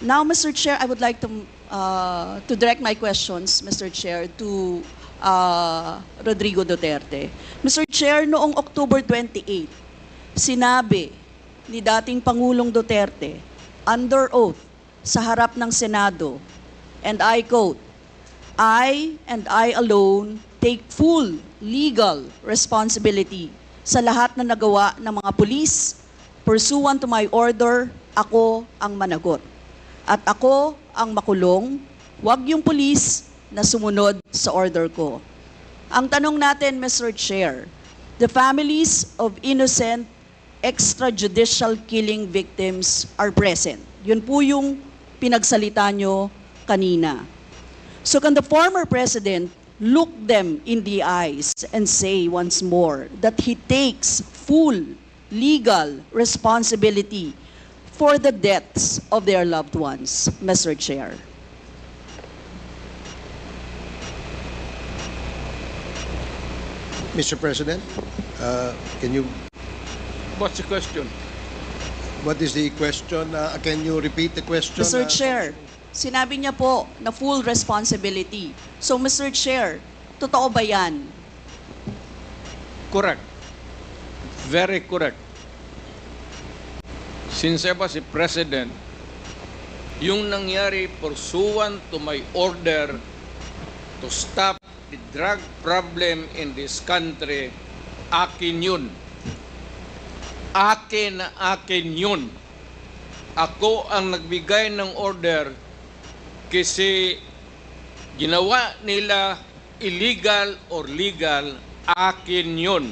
Now, Mr. Chair, I would like to direct my questions, Mr. Chair, to Rodrigo Duterte. Mr. Chair, noong October 28, sinabi ni dating Pangulong Duterte, under oath, sa harap ng Senado, and I quote, "I and I alone take full legal responsibility sa lahat na nagawa ng mga pulis. Pursuant to my order, ako ang managot. At ako ang makulong, wag yung pulis na sumunod sa order ko." Ang tanong natin, Mr. Chair, the families of innocent extrajudicial killing victims are present. Yun po yung pinagsalita nyo kanina. So can the former president look them in the eyes and say once more that he takes full legal responsibility for the deaths of their loved ones, Mr. Chair? Mr. President, can you, What's the question? what is the question? Can you repeat the question? Mr. Chair, sinabi niya po na full responsibility. So, Mr. Chair, totoo ba yan? Correct. Very correct. Since I was a president, yung nangyari pursuant to my order to stop the drug problem in this country, akin yun. Akin na akin yun. Ako ang nagbigay ng order kasi ginawa nila illegal or legal, akin yun.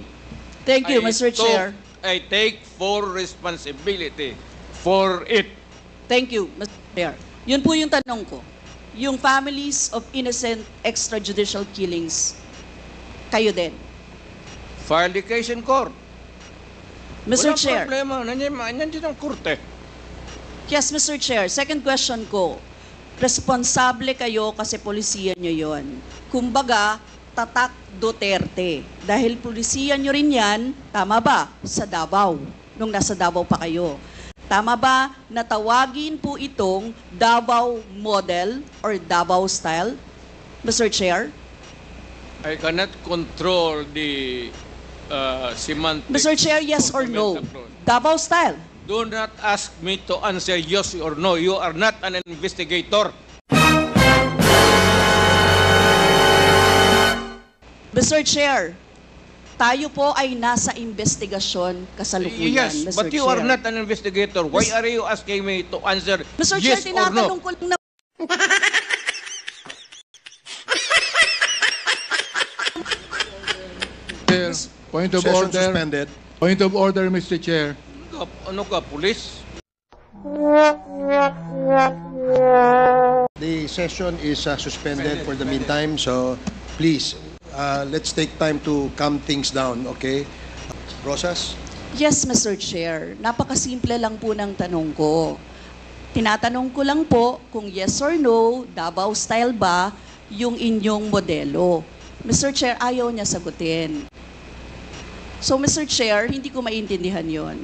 Thank you, Mr. Chair. I take full responsibility for it. Thank you, Mr. Chair. Yun po yung tanong ko. Yung families of innocent extrajudicial killings, kayo din. File the case in court. Mr. Walang Chair. problema. Nandiyan ang korte. Yes, Mr. Chair. Second question ko. Responsable kayo kasi polisiya nyo yon. Kumbaga, tatak Duterte. Dahil polisiya nyo rin yan, tama ba? Sa Davao. Nung nasa Davao pa kayo. Tama ba na tawagin po itong Davao model or Davao style, Mr. Chair? I cannot control the semantics. Mr. Chair, yes or no? of the Davao style. Do not ask me to answer yes or no. You are not an investigator. Mr. Chair, tayo po ay nasa investigasyon kasalukuyan, Yes, Mr. but you Chair. are not an investigator. Why are you asking me to answer Mr. yes Chair, or tinatanong no? ko lang na Chair, point of Session order. suspended. Point of order, Mr. Chair. Ano ka, pulis? The session is suspended for the meantime, so please, let's take time to calm things down, okay? Rosas? Yes, Mr. Chair. Napakasimple lang po ng tanong ko. Tinatanong ko lang po kung yes or no, Davao style ba yung inyong modelo. Mr. Chair, ayaw niya sagutin. So, Mr. Chair, hindi ko maintindihan yon.